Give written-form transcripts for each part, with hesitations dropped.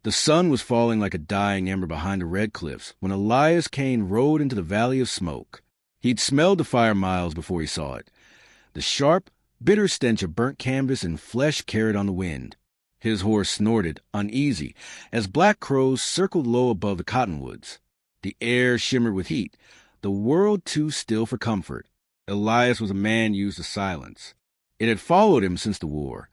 The sun was falling like a dying ember behind the red cliffs when Elias Kane rode into the valley of smoke. He'd smelled the fire miles before he saw it. The sharp, bitter stench of burnt canvas and flesh carried on the wind. His horse snorted, uneasy, as black crows circled low above the cottonwoods. The air shimmered with heat, the world too still for comfort. Elias was a man used to silence. It had followed him since the war,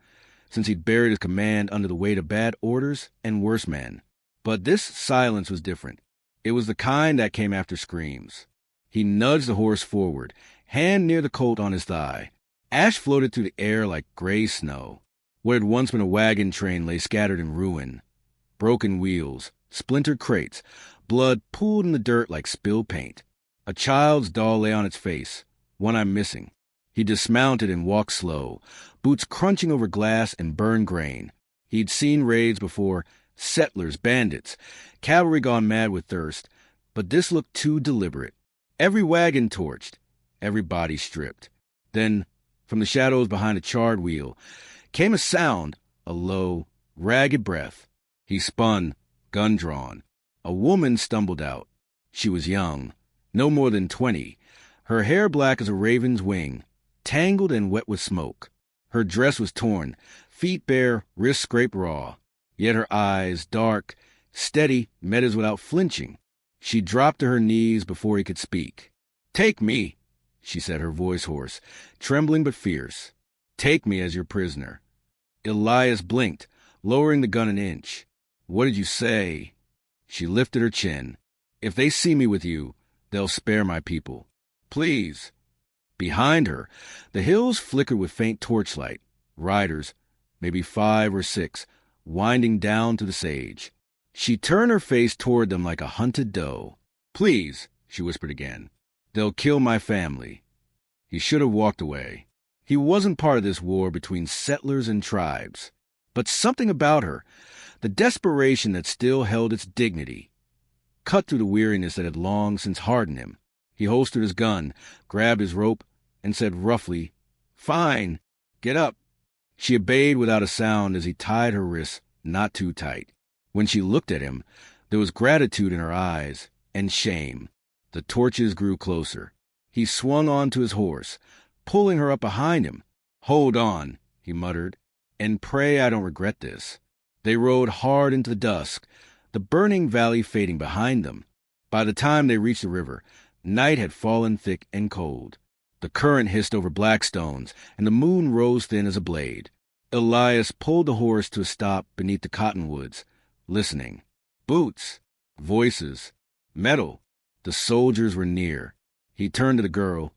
since he'd buried his command under the weight of bad orders and worse men. But this silence was different. It was the kind that came after screams. He nudged the horse forward, hand near the colt on his thigh. Ash floated through the air like gray snow. What had once been a wagon train lay scattered in ruin. Broken wheels, splintered crates, blood pooled in the dirt like spilled paint. A child's doll lay on its face, one eye missing. He dismounted and walked slow, boots crunching over glass and burned grain. He'd seen raids before, settlers, bandits, cavalry gone mad with thirst, but this looked too deliberate. Every wagon torched, every body stripped. Then, from the shadows behind a charred wheel, came a sound, a low, ragged breath. He spun, gun drawn. A woman stumbled out. She was young, no more than 20, her hair black as a raven's wing, tangled and wet with smoke. Her dress was torn, feet bare, wrists scraped raw. Yet her eyes, dark, steady, met his without flinching. She dropped to her knees before he could speak. "Take me," she said, her voice hoarse, trembling but fierce. "Take me as your prisoner." Elias blinked, lowering the gun an inch. "What did you say?" She lifted her chin. "If they see me with you, they'll spare my people. Please." Behind her, the hills flickered with faint torchlight. Riders, maybe 5 or 6, winding down to the sage. She turned her face toward them like a hunted doe. "Please," she whispered again. "They'll kill my family." He should have walked away. He wasn't part of this war between settlers and tribes. But something about her, the desperation that still held its dignity, cut through the weariness that had long since hardened him. He holstered his gun, grabbed his rope, and said roughly, "Fine, get up." She obeyed without a sound as he tied her wrists not too tight. When she looked at him, there was gratitude in her eyes, and shame. The torches grew closer. He swung on to his horse, pulling her up behind him. "Hold on," he muttered, "and pray I don't regret this." They rode hard into the dusk, the burning valley fading behind them. By the time they reached the river, night had fallen thick and cold. The current hissed over black stones, and the moon rose thin as a blade. Elias pulled the horse to a stop beneath the cottonwoods, listening. Boots, voices, metal. The soldiers were near. He turned to the girl.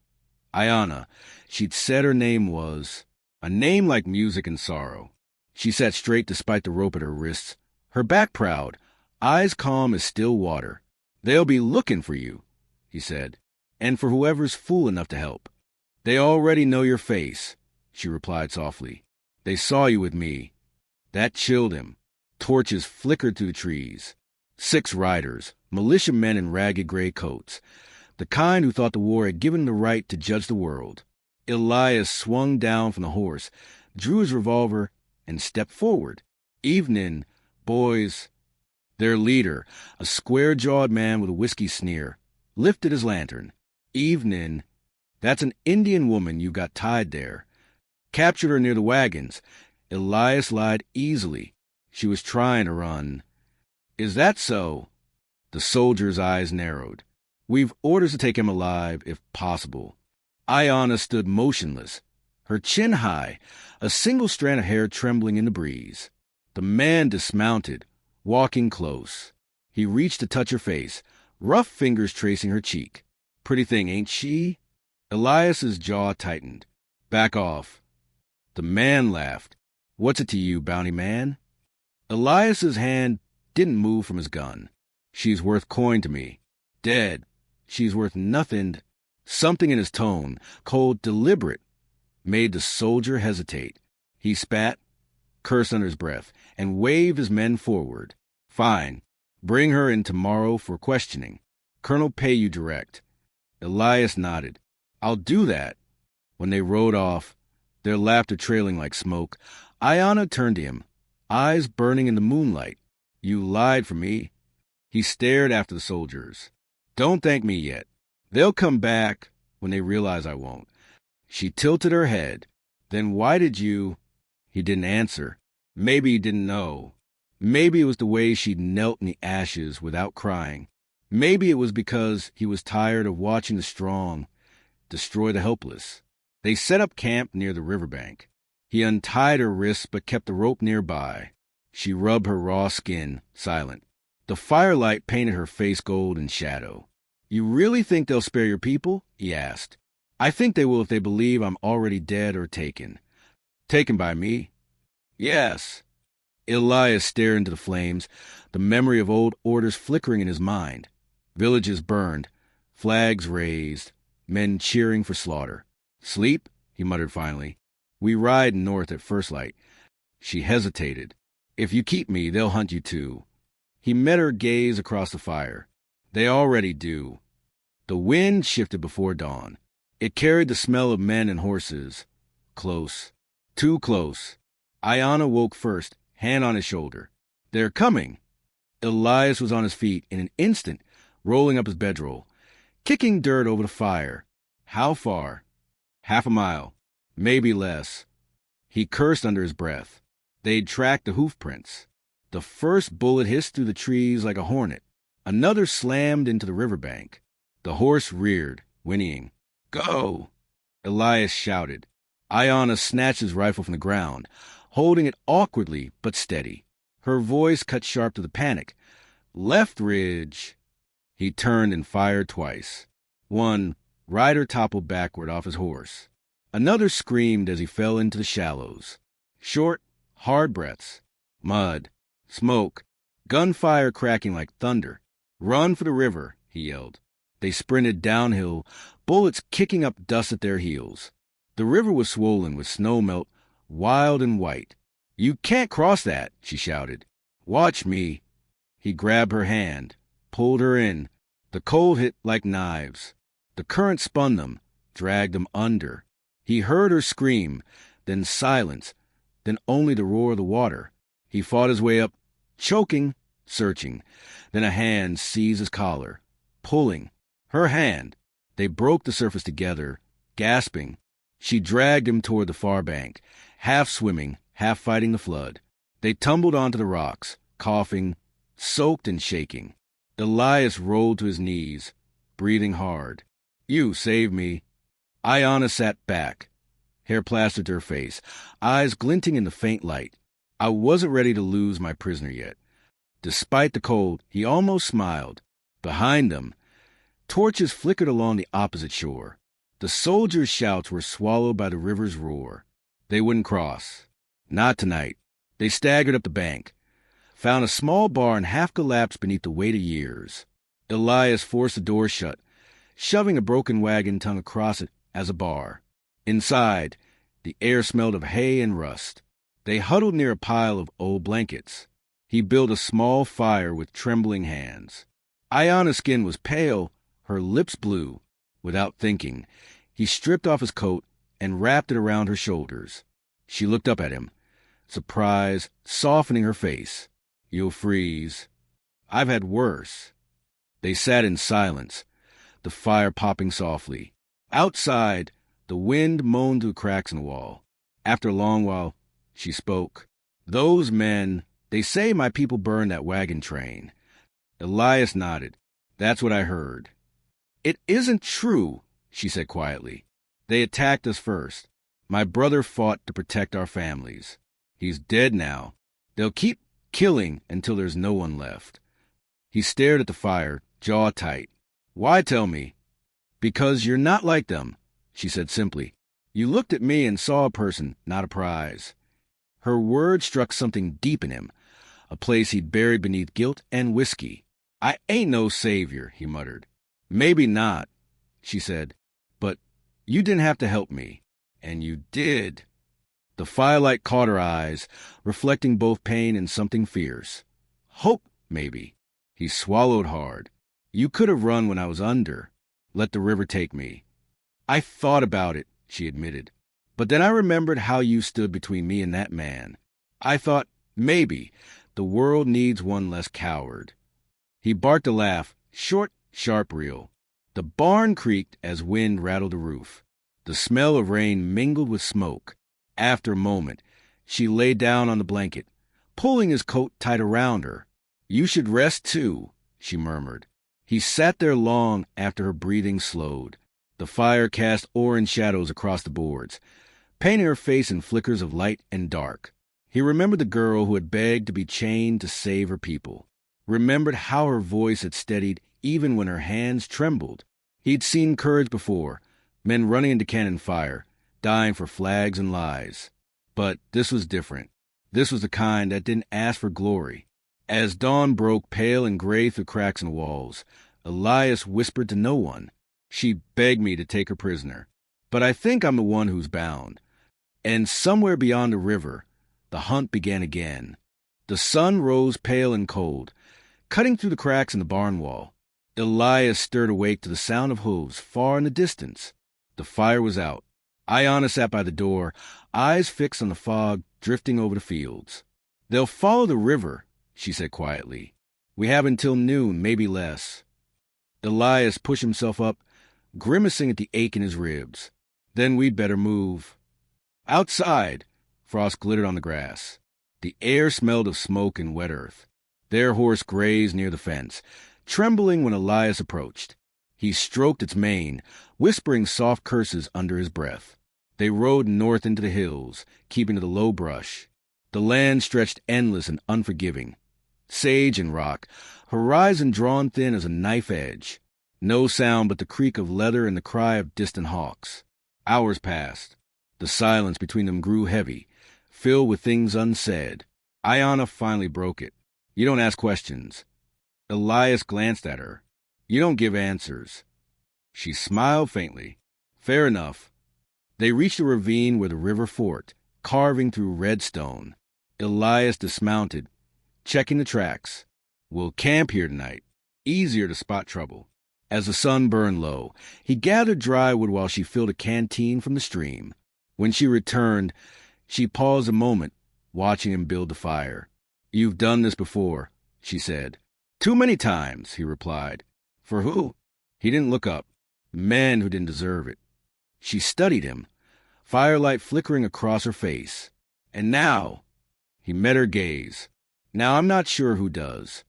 Ayanna. She'd said her name was a name like music and sorrow. She sat straight despite the rope at her wrists, her back proud, eyes calm as still water. "They'll be looking for you," he said, "and for whoever's fool enough to help." "They already know your face," she replied softly. "They saw you with me." That chilled him. Torches flickered through the trees. 6 riders, militiamen in ragged gray coats, the kind who thought the war had given the right to judge the world. Elias swung down from the horse, drew his revolver, and stepped forward. "Evening, boys." Their leader, a square-jawed man with a whiskey sneer, lifted his lantern. "Evening. That's an Indian woman you got tied there. Captured her near the wagons." Elias lied easily. "She was trying to run." "Is that so?" The soldier's eyes narrowed. "We've orders to take him alive, if possible." Ayanna stood motionless, her chin high, a single strand of hair trembling in the breeze. The man dismounted, walking close. He reached to touch her face, rough fingers tracing her cheek. "Pretty thing, ain't she?" Elias's jaw tightened. "Back off." The man laughed. "What's it to you, bounty man?" Elias's hand didn't move from his gun. "She's worth coin to me. Dead. She's worth nothing." Something in his tone, cold, deliberate, made the soldier hesitate. He spat, cursed under his breath, and waved his men forward. "Fine. Bring her in tomorrow for questioning. Colonel pay you direct." Elias nodded. "I'll do that." When they rode off, their laughter trailing like smoke, Ayanna turned to him, eyes burning in the moonlight. You lied for me. He stared after the soldiers. Don't thank me yet. They'll come back when they realize I won't. She tilted her head. Then why did you... He didn't answer. Maybe he didn't know. Maybe it was the way she'd knelt in the ashes without crying. Maybe it was because he was tired of watching the strong destroy the helpless. They set up camp near the riverbank. He untied her wrists but kept the rope nearby. She rubbed her raw skin, silent. The firelight painted her face gold in shadow. You really think they'll spare your people? He asked. I think they will if they believe I'm already dead or taken. Taken by me? Yes. Elias stared into the flames, the memory of old orders flickering in his mind. Villages burned, flags raised, men cheering for slaughter. Sleep? He muttered finally. We ride north at first light. She hesitated. If you keep me, they'll hunt you too. He met her gaze across the fire. They already do. The wind shifted before dawn. It carried the smell of men and horses. Close. Too close. Ayanna woke first, hand on his shoulder. They're coming. Elias was on his feet in an instant, rolling up his bedroll, kicking dirt over the fire. How far? Half a mile. Maybe less. He cursed under his breath. They'd tracked the hoof prints. The first bullet hissed through the trees like a hornet. Another slammed into the riverbank. The horse reared, whinnying. Go! Elias shouted. Ayanna snatched his rifle from the ground, holding it awkwardly but steady. Her voice cut sharp to the panic. Left ridge! He turned and fired twice. One rider toppled backward off his horse. Another screamed as he fell into the shallows. Short, hard breaths. Mud. Smoke. Gunfire cracking like thunder. Run for the river, he yelled. They sprinted downhill, bullets kicking up dust at their heels. The river was swollen with snow melt, wild and white. You can't cross that, she shouted. Watch me. He grabbed her hand, pulled her in. The cold hit like knives. The current spun them, dragged them under. He heard her scream, then silence, then only the roar of the water. He fought his way up, choking, searching. Then a hand seized his collar, pulling. Her hand. They broke the surface together, gasping. She dragged him toward the far bank, half swimming, half fighting the flood. They tumbled onto the rocks, coughing, soaked and shaking. Elias rolled to his knees, breathing hard. You saved me. Ayanna sat back, hair plastered to her face, eyes glinting in the faint light. I wasn't ready to lose my prisoner yet. Despite the cold, he almost smiled. Behind them, torches flickered along the opposite shore. The soldiers' shouts were swallowed by the river's roar. They wouldn't cross. Not tonight. They staggered up the bank, found a small barn half collapsed beneath the weight of years. Elias forced the door shut, shoving a broken wagon tongue across it as a bar. Inside, the air smelled of hay and rust. They huddled near a pile of old blankets. He built a small fire with trembling hands. Ayanna's skin was pale, her lips blue. Without thinking, he stripped off his coat and wrapped it around her shoulders. She looked up at him, surprise softening her face. You'll freeze. I've had worse. They sat in silence, the fire popping softly. Outside, the wind moaned through cracks in the wall. After a long while, she spoke. Those men, they say my people burned that wagon train. Elias nodded. That's what I heard. It isn't true, she said quietly. They attacked us first. My brother fought to protect our families. He's dead now. They'll keep killing until there's no one left. He stared at the fire, jaw tight. Why tell me? Because you're not like them, she said simply. You looked at me and saw a person, not a prize. Her words struck something deep in him, a place he'd buried beneath guilt and whiskey. I ain't no savior, he muttered. Maybe not, she said, but you didn't have to help me. And you did. The firelight caught her eyes, reflecting both pain and something fierce. Hope, maybe. He swallowed hard. You could have run when I was under. Let the river take me. I thought about it, she admitted. But then I remembered how you stood between me and that man. I thought, maybe, The world needs one less coward. He barked a laugh, short, sharp reel. The barn creaked as wind rattled the roof. The smell of rain mingled with smoke. After a moment, she lay down on the blanket, pulling his coat tight around her. "You should rest too," she murmured. He sat there long after her breathing slowed. The fire cast orange shadows across the boards, painting her face in flickers of light and dark. He remembered the girl who had begged to be chained to save her people, remembered how her voice had steadied even when her hands trembled. He'd seen courage before, men running into cannon fire, dying for flags and lies. But this was different. This was the kind that didn't ask for glory. As dawn broke pale and gray through cracks in the walls, Elias whispered to no one. "She begged me to take her prisoner, but I think I'm the one who's bound." And somewhere beyond the river, the hunt began again. The sun rose pale and cold, cutting through the cracks in the barn wall. Elias stirred awake to the sound of hooves far in the distance. The fire was out. Ayanna sat by the door, eyes fixed on the fog drifting over the fields. "They'll follow the river," she said quietly. "We have until noon, maybe less." Elias pushed himself up, grimacing at the ache in his ribs. "Then we'd better move." Outside, frost glittered on the grass. The air smelled of smoke and wet earth. Their horse grazed near the fence, trembling when Elias approached. He stroked its mane, whispering soft curses under his breath. They rode north into the hills, keeping to the low brush. The land stretched endless and unforgiving. Sage and rock, horizon drawn thin as a knife edge. No sound but the creak of leather and the cry of distant hawks. Hours passed. The silence between them grew heavy, filled with things unsaid. Ayanna finally broke it. "You don't ask questions." Elias glanced at her. "You don't give answers." She smiled faintly. "Fair enough." They reached a ravine where the river forked, carving through red stone. Elias dismounted, checking the tracks. "We'll camp here tonight. Easier to spot trouble." As the sun burned low, he gathered dry wood while she filled a canteen from the stream. When she returned, she paused a moment, watching him build the fire. "You've done this before," she said. "Too many times," he replied. "For who?" He didn't look up. Men who didn't deserve it. She studied him, firelight flickering across her face. "And now," he met her gaze, "now I'm not sure who does."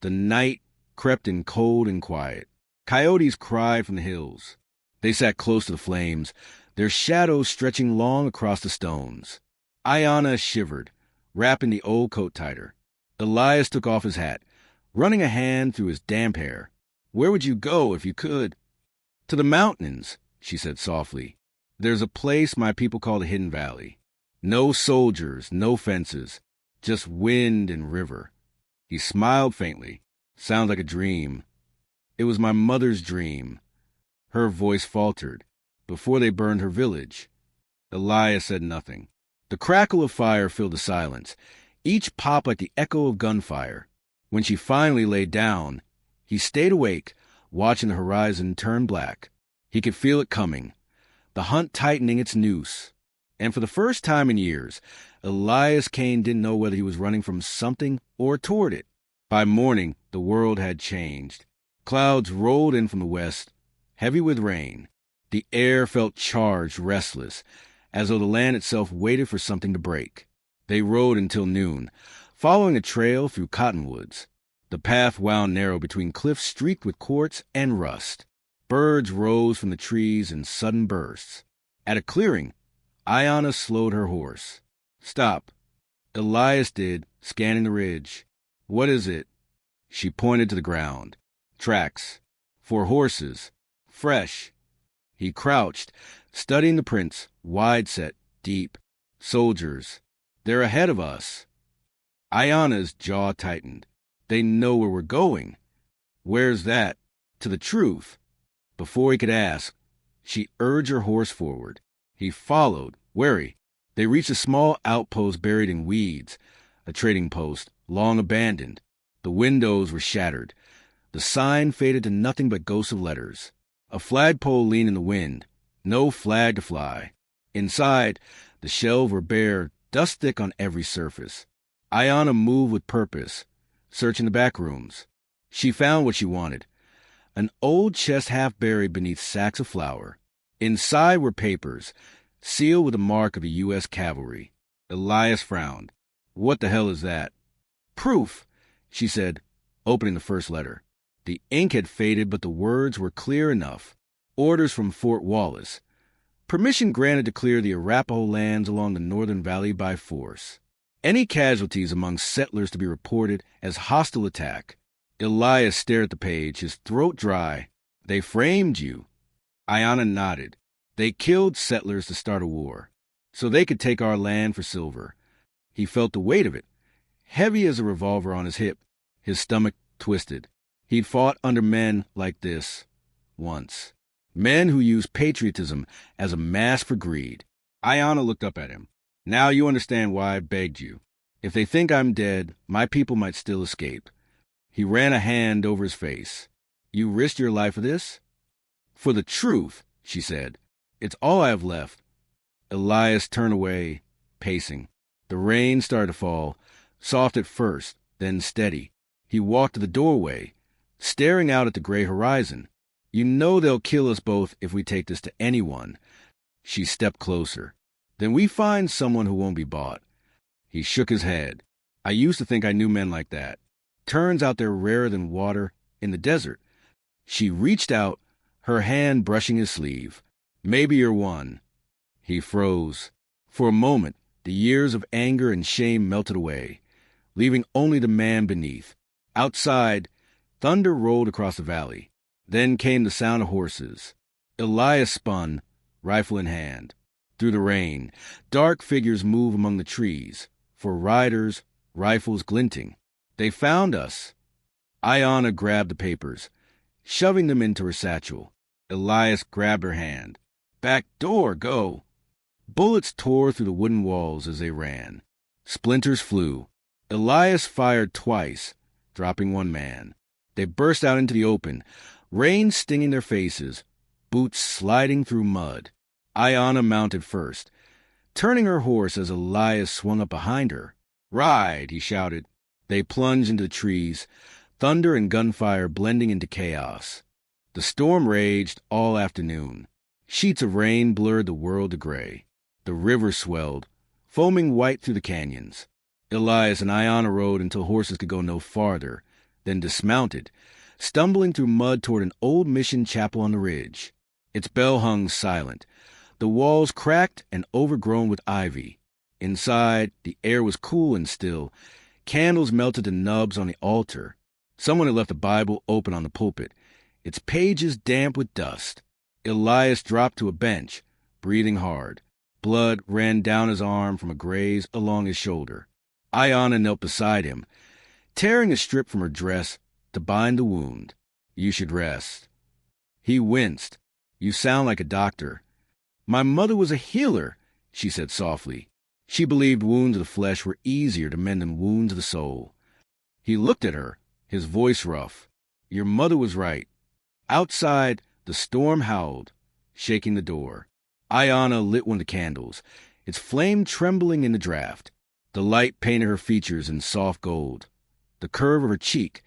The night crept in cold and quiet. Coyotes cried from the hills. They sat close to the flames, their shadows stretching long across the stones. Ayanna shivered, wrapping the old coat tighter. Elias took off his hat, running a hand through his damp hair. "Where would you go if you could?" "To the mountains," she said softly. "There's a place my people call the Hidden Valley. No soldiers, no fences, just wind and river." He smiled faintly. "Sounds like a dream." "It was my mother's dream." Her voice faltered. "Before they burned her village." Elias said nothing. The crackle of fire filled the silence, each pop like the echo of gunfire. When she finally lay down, he stayed awake, watching the horizon turn black. He could feel it coming, the hunt tightening its noose. And for the first time in years, Elias Kane didn't know whether he was running from something or toward it. By morning, the world had changed. Clouds rolled in from the west, heavy with rain. The air felt charged, restless, as though the land itself waited for something to break. They rode until noon, following a trail through cottonwoods. The path wound narrow between cliffs streaked with quartz and rust. Birds rose from the trees in sudden bursts. At a clearing, Ayanna slowed her horse. "Stop." Elias did, scanning the ridge. "What is it?" She pointed to the ground. "Tracks. 4 horses. Fresh." He crouched, studying the prints, wide set, deep. "Soldiers. They're ahead of us." Ayanna's jaw tightened. "They know where we're going." "Where's that?" "To the truth." Before he could ask, she urged her horse forward. He followed, wary. They reached a small outpost buried in weeds, a trading post, long abandoned. The windows were shattered. The sign faded to nothing but ghosts of letters. A flagpole leaned in the wind. No flag to fly. Inside, the shelves were bare, dust thick on every surface. Ayanna moved with purpose, searching the back rooms. She found what she wanted. An old chest half buried beneath sacks of flour. Inside were papers, sealed with the mark of the U.S. Cavalry. Elias frowned. What the hell is that? Proof, she said, opening the first letter. The ink had faded, but the words were clear enough. Orders from Fort Wallace. Permission granted to clear the Arapaho lands along the northern valley by force. Any casualties among settlers to be reported as hostile attack. Elias stared at the page, his throat dry. They framed you. Ayanna nodded. They killed settlers to start a war, so they could take our land for silver. He felt the weight of it, heavy as a revolver on his hip. His stomach twisted. He'd fought under men like this once. Men who used patriotism as a mask for greed. Ayanna looked up at him. Now you understand why I begged you. If they think I'm dead, my people might still escape. He ran a hand over his face. You risked your life for this? For the truth, she said. It's all I have left. Elias turned away, pacing. The rain started to fall, soft at first, then steady. He walked to the doorway, staring out at the gray horizon. You know they'll kill us both if we take this to anyone. She stepped closer. Then we find someone who won't be bought. He shook his head. I used to think I knew men like that. Turns out they're rarer than water in the desert. She reached out, her hand brushing his sleeve. Maybe you're one. He froze. For a moment, the years of anger and shame melted away, leaving only the man beneath. Outside, thunder rolled across the valley. Then came the sound of horses. Elias spun, rifle in hand. Through the rain, dark figures move among the trees, for riders, rifles glinting. They found us. Ayanna grabbed the papers, shoving them into her satchel. Elias grabbed her hand. Back door, go. Bullets tore through the wooden walls as they ran. Splinters flew. Elias fired twice, dropping one man. They burst out into the open, rain stinging their faces, boots sliding through mud. Ayanna mounted first, turning her horse as Elias swung up behind her. Ride, he shouted. They plunged into the trees, thunder and gunfire blending into chaos. The storm raged all afternoon. Sheets of rain blurred the world to gray. The river swelled, foaming white through the canyons. Elias and Ayanna rode until horses could go no farther, then dismounted, stumbling through mud toward an old mission chapel on the ridge. Its bell hung silent, the walls cracked and overgrown with ivy. Inside, the air was cool and still. Candles melted to nubs on the altar. Someone had left a Bible open on the pulpit, its pages damp with dust. Elias dropped to a bench, breathing hard. Blood ran down his arm from a graze along his shoulder. Ayanna knelt beside him, tearing a strip from her dress to bind the wound. You should rest. He winced. You sound like a doctor. My mother was a healer, she said softly. She believed wounds of the flesh were easier to mend than wounds of the soul. He looked at her, his voice rough. Your mother was right. Outside, the storm howled, shaking the door. Ayanna lit one of the candles, its flame trembling in the draft. The light painted her features in soft gold, the curve of her cheek,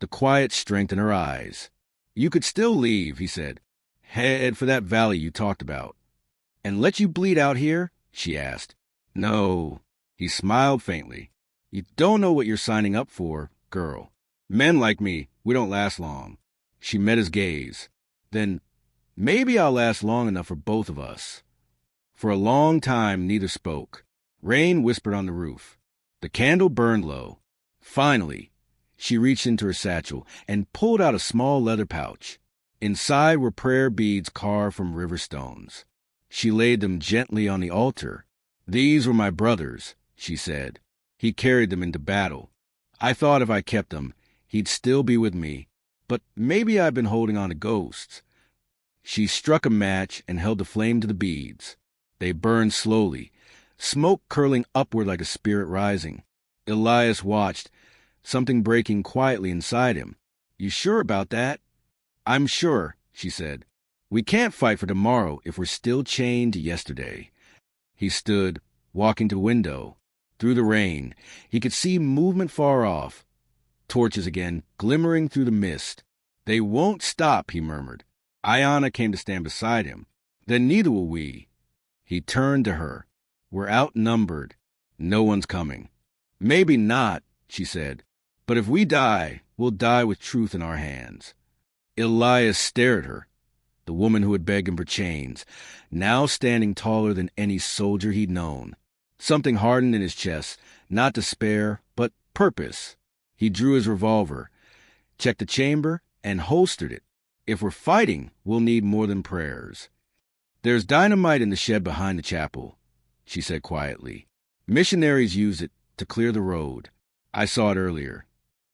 the quiet strength in her eyes. You could still leave, he said. Head for that valley you talked about. And let you bleed out here? She asked. No. He smiled faintly. You don't know what you're signing up for, girl. Men like me, we don't last long. She met his gaze. Then, maybe I'll last long enough for both of us. For a long time, neither spoke. Rain whispered on the roof. The candle burned low. Finally, she reached into her satchel and pulled out a small leather pouch. Inside were prayer beads carved from river stones. She laid them gently on the altar. These were my brothers, she said. He carried them into battle. I thought if I kept them, he'd still be with me. But maybe I've been holding on to ghosts. She struck a match and held the flame to the beads. They burned slowly, smoke curling upward like a spirit rising. Elias watched, something breaking quietly inside him. You sure about that? I'm sure, she said. We can't fight for tomorrow if we're still chained to yesterday. He stood, walking to the window. Through the rain, he could see movement far off. Torches again, glimmering through the mist. "They won't stop," he murmured. Ayanna came to stand beside him. "Then neither will we." He turned to her. "We're outnumbered. No one's coming." "Maybe not," she said. "But if we die, we'll die with truth in our hands." Elias stared at her, the woman who had begged him for chains, now standing taller than any soldier he'd known. Something hardened in his chest, not despair, but purpose. He drew his revolver, checked the chamber, and holstered it. "If we're fighting, we'll need more than prayers." "There's dynamite in the shed behind the chapel," she said quietly. "Missionaries use it to clear the road. I saw it earlier."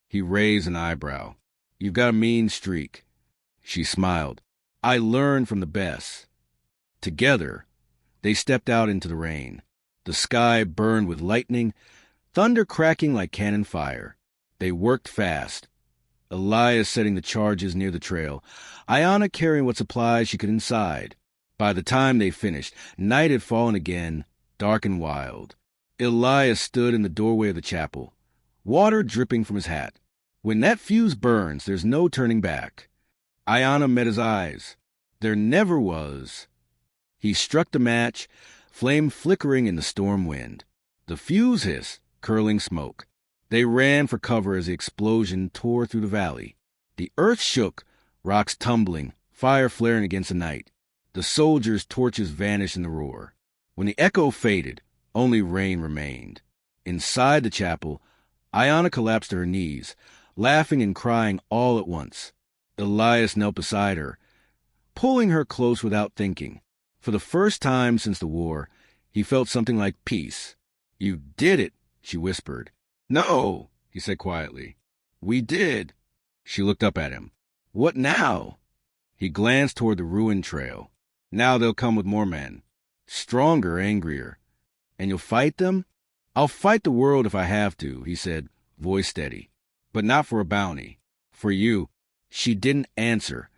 He raised an eyebrow. "You've got a mean streak." She smiled. "I learned from the best." Together, they stepped out into the rain. The sky burned with lightning, thunder cracking like cannon fire. They worked fast. Elias setting the charges near the trail, Ayanna carrying what supplies she could inside. By the time they finished, night had fallen again, dark and wild. Elias stood in the doorway of the chapel, water dripping from his hat. "When that fuse burns, there's no turning back." Ayanna met his eyes. "There never was." He struck the match, flame flickering in the storm wind. The fuse hissed, curling smoke. They ran for cover as the explosion tore through the valley. The earth shook, rocks tumbling, fire flaring against the night. The soldiers' torches vanished in the roar. When the echo faded, only rain remained. Inside the chapel, Ayanna collapsed to her knees, laughing and crying all at once. Elias knelt beside her, pulling her close without thinking. For the first time since the war, he felt something like peace. "You did it," she whispered. "No," he said quietly. "We did." She looked up at him. "What now?" He glanced toward the ruined trail. "Now they'll come with more men. Stronger, angrier." "And you'll fight them?" "I'll fight the world if I have to," he said, voice steady. "But not for a bounty. For you." She didn't answer,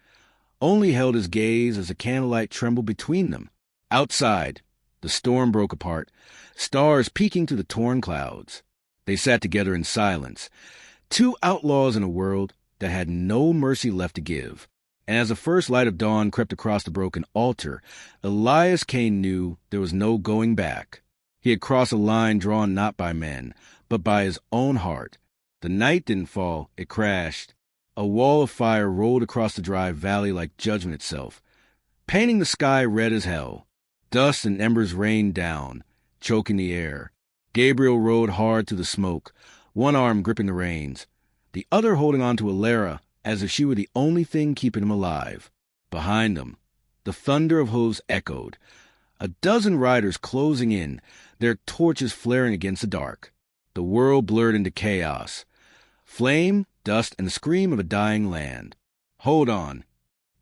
only held his gaze as the candlelight trembled between them. Outside, the storm broke apart, stars peeking through the torn clouds. They sat together in silence, two outlaws in a world that had no mercy left to give. And as the first light of dawn crept across the broken altar, Elias Kane knew there was no going back. He had crossed a line drawn not by men, but by his own heart. The night didn't fall, it crashed. A wall of fire rolled across the dry valley like judgment itself, painting the sky red as hell. Dust and embers rained down, choking the air. Gabriel rode hard through the smoke, one arm gripping the reins, the other holding on to Alara as if she were the only thing keeping him alive. Behind them, the thunder of hooves echoed, a dozen riders closing in, their torches flaring against the dark. The world blurred into chaos. Flame, dust, and the scream of a dying land. "Hold on."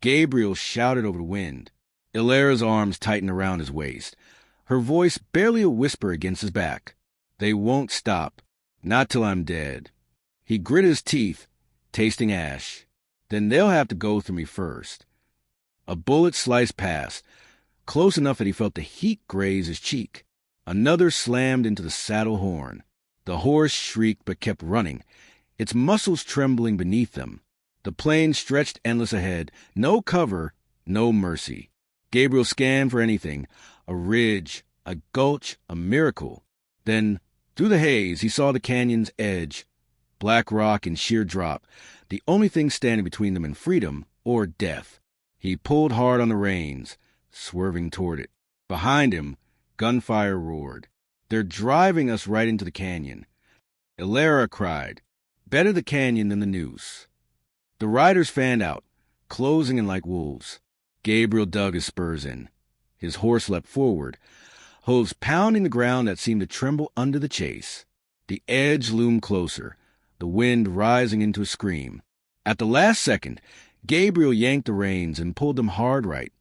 Gabriel shouted over the wind. Ilara's arms tightened around his waist, her voice barely a whisper against his back. "They won't stop. Not till I'm dead." He grit his teeth, tasting ash. "Then they'll have to go through me first." A bullet sliced past, close enough that he felt the heat graze his cheek. Another slammed into the saddle horn. The horse shrieked but kept running, its muscles trembling beneath them. The plain stretched endless ahead, no cover, no mercy. Gabriel scanned for anything, a ridge, a gulch, a miracle. Then, through the haze, he saw the canyon's edge, black rock and sheer drop, the only thing standing between them and freedom or death. He pulled hard on the reins, swerving toward it. Behind him, gunfire roared. "They're driving us right into the canyon." Ilara cried, "Better the canyon than the noose." The riders fanned out, closing in like wolves. Gabriel dug his spurs in. His horse leapt forward, hooves pounding the ground that seemed to tremble under the chase. The edge loomed closer, the wind rising into a scream. At the last second, Gabriel yanked the reins and pulled them hard right,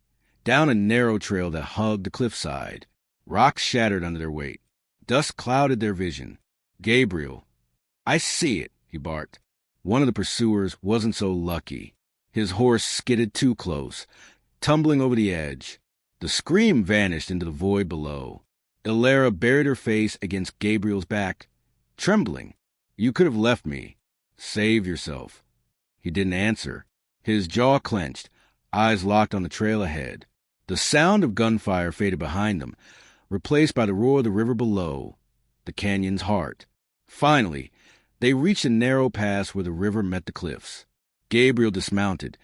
down a narrow trail that hugged the cliffside. Rocks shattered under their weight. Dust clouded their vision. Gabriel, "I see it," he barked. One of the pursuers wasn't so lucky. His horse skidded too close, tumbling over the edge. The scream vanished into the void below. Ilera buried her face against Gabriel's back, trembling. "You could have left me. Save yourself." He didn't answer. His jaw clenched, eyes locked on the trail ahead. The sound of gunfire faded behind them, replaced by the roar of the river below, the canyon's heart. Finally, they reached a narrow pass where the river met the cliffs. Gabriel dismounted,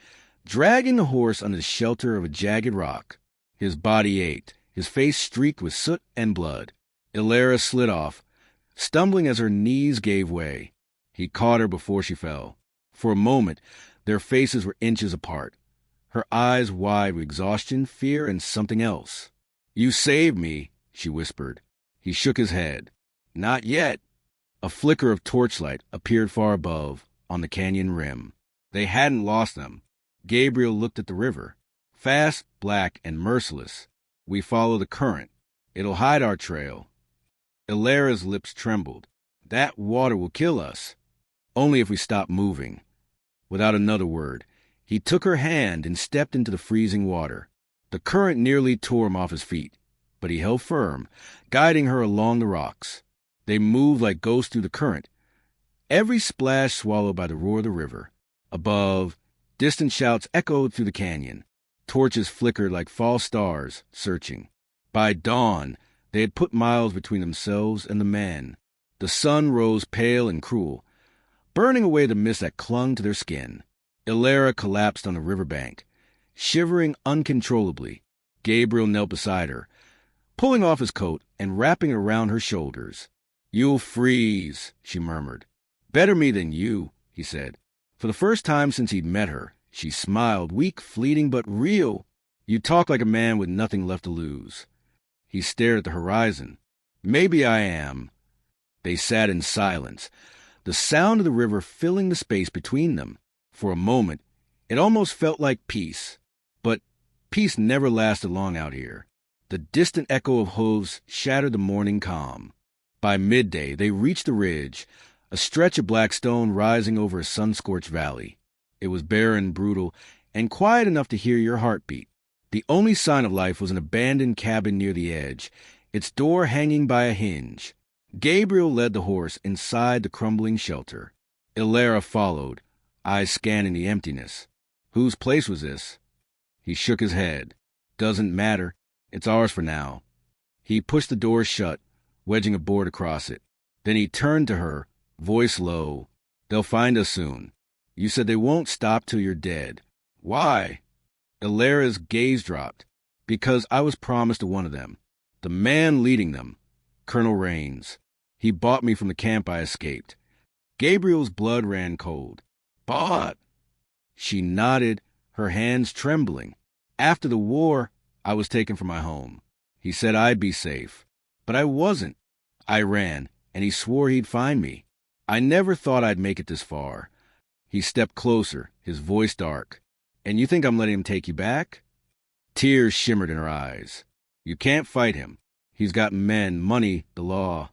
dragging the horse under the shelter of a jagged rock. His body ached, his face streaked with soot and blood. Ilera slid off, stumbling as her knees gave way. He caught her before she fell. For a moment, their faces were inches apart, her eyes wide with exhaustion, fear, and something else. "You saved me," she whispered. He shook his head. "Not yet." A flicker of torchlight appeared far above, on the canyon rim. They hadn't lost them. Gabriel looked at the river. Fast, black, and merciless. "We follow the current. It'll hide our trail." Ilera's lips trembled. "That water will kill us." "Only if we stop moving." Without another word, he took her hand and stepped into the freezing water. The current nearly tore him off his feet, but he held firm, guiding her along the rocks. They moved like ghosts through the current, every splash swallowed by the roar of the river. Above, distant shouts echoed through the canyon. Torches flickered like false stars, searching. By dawn, they had put miles between themselves and the man. The sun rose pale and cruel, burning away the mist that clung to their skin. Ilera collapsed on the riverbank, shivering uncontrollably. Gabriel knelt beside her, pulling off his coat and wrapping it around her shoulders. "You'll freeze," she murmured. "Better me than you," he said. For the first time since he'd met her, she smiled, weak, fleeting, but real. "You talk like a man with nothing left to lose." He stared at the horizon. "Maybe I am." They sat in silence, the sound of the river filling the space between them. For a moment, it almost felt like peace. But peace never lasted long out here. The distant echo of hooves shattered the morning calm. By midday, they reached the ridge, a stretch of black stone rising over a sun-scorched valley. It was bare and brutal, and quiet enough to hear your heartbeat. The only sign of life was an abandoned cabin near the edge, its door hanging by a hinge. Gabriel led the horse inside the crumbling shelter. Ilera followed, eyes scanning the emptiness. Whose place was this? He shook his head. "Doesn't matter. It's ours for now." He pushed the door shut, wedging a board across it. Then he turned to her, voice low. "They'll find us soon. You said they won't stop till you're dead." "Why?" Ilera's gaze dropped. "Because I was promised to one of them. The man leading them. Colonel Rains. He bought me from the camp I escaped." Gabriel's blood ran cold. "Bought?" She nodded, her hands trembling. "After the war, I was taken from my home. He said I'd be safe. But I wasn't. I ran, and he swore he'd find me. I never thought I'd make it this far." He stepped closer, his voice dark. "And you think I'm letting him take you back?" Tears shimmered in her eyes. "You can't fight him. He's got men, money, the law."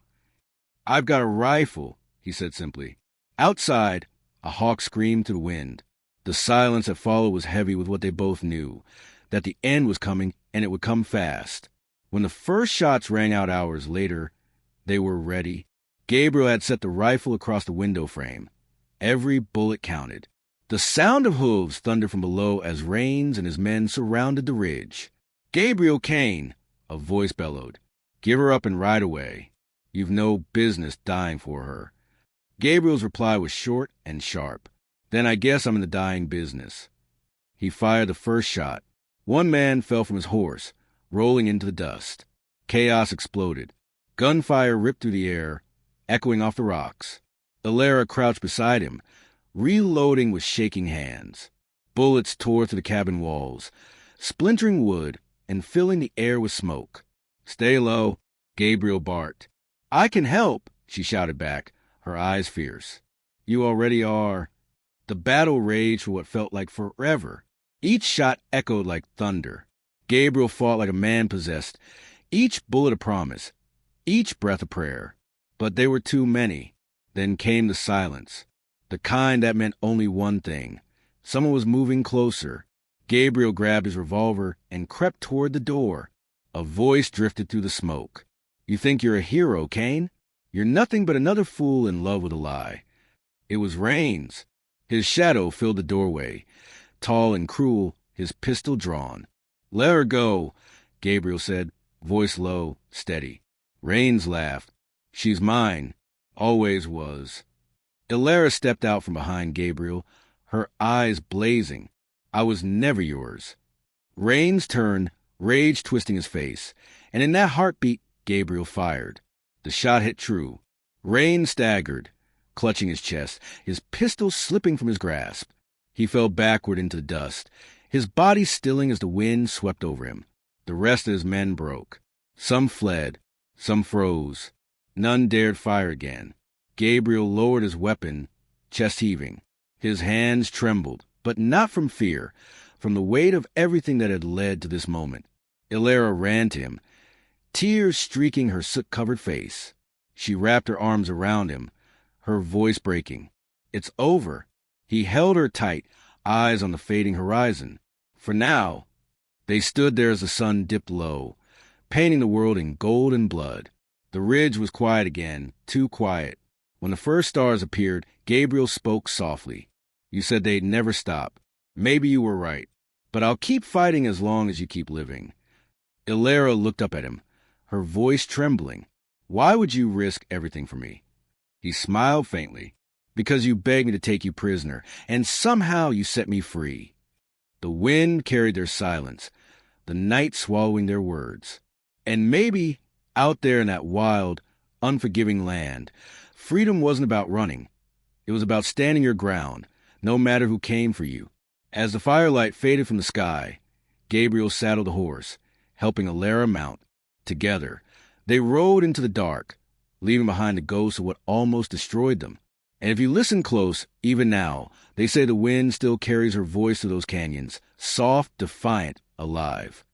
"I've got a rifle," he said simply. Outside, a hawk screamed to the wind. The silence that followed was heavy with what they both knew, that the end was coming, and it would come fast. When the first shots rang out hours later, they were ready. Gabriel had set the rifle across the window frame. Every bullet counted. The sound of hooves thundered from below as Rains and his men surrounded the ridge. "Gabriel Kane," a voice bellowed. "Give her up and ride away. You've no business dying for her." Gabriel's reply was short and sharp. "Then I guess I'm in the dying business." He fired the first shot. One man fell from his horse, rolling into the dust. Chaos exploded. Gunfire ripped through the air, echoing off the rocks. Ilera crouched beside him, reloading with shaking hands. Bullets tore through the cabin walls, splintering wood and filling the air with smoke. "Stay low," Gabriel barked. "I can help," she shouted back, her eyes fierce. "You already are." The battle raged for what felt like forever. Each shot echoed like thunder. Gabriel fought like a man possessed, each bullet a promise, each breath a prayer. But they were too many. Then came the silence, the kind that meant only one thing. Someone was moving closer. Gabriel grabbed his revolver and crept toward the door. A voice drifted through the smoke. You think you're a hero, Kane? You're nothing but another fool in love with a lie. It was Rains. His shadow filled the doorway, tall and cruel, his pistol drawn. "Let her go," Gabriel said, voice low, steady. Rains laughed. "She's mine. Always was." Illyra stepped out from behind Gabriel, her eyes blazing. "I was never yours." Rains turned, rage twisting his face, and in that heartbeat, Gabriel fired. The shot hit true. Rains staggered, clutching his chest, his pistol slipping from his grasp. He fell backward into the dust, his body stilling as the wind swept over him. The rest of his men broke. Some fled, some froze. None dared fire again. Gabriel lowered his weapon, chest heaving. His hands trembled, but not from fear, from the weight of everything that had led to this moment. Illyra ran to him, tears streaking her soot-covered face. She wrapped her arms around him, her voice breaking. "It's over." He held her tight, eyes on the fading horizon. For now, they stood there as the sun dipped low, painting the world in gold and blood. The ridge was quiet again, too quiet. When the first stars appeared, Gabriel spoke softly. "You said they'd never stop. Maybe you were right. But I'll keep fighting as long as you keep living." Illyra looked up at him, her voice trembling. "Why would you risk everything for me?" He smiled faintly. "Because you begged me to take you prisoner, and somehow you set me free." The wind carried their silence, the night swallowing their words. And maybe, out there in that wild, unforgiving land, freedom wasn't about running. It was about standing your ground, no matter who came for you. As the firelight faded from the sky, Gabriel saddled the horse, helping Illyra mount. Together, they rode into the dark, leaving behind the ghosts of what almost destroyed them. And if you listen close, even now, they say the wind still carries her voice through those canyons, soft, defiant, alive.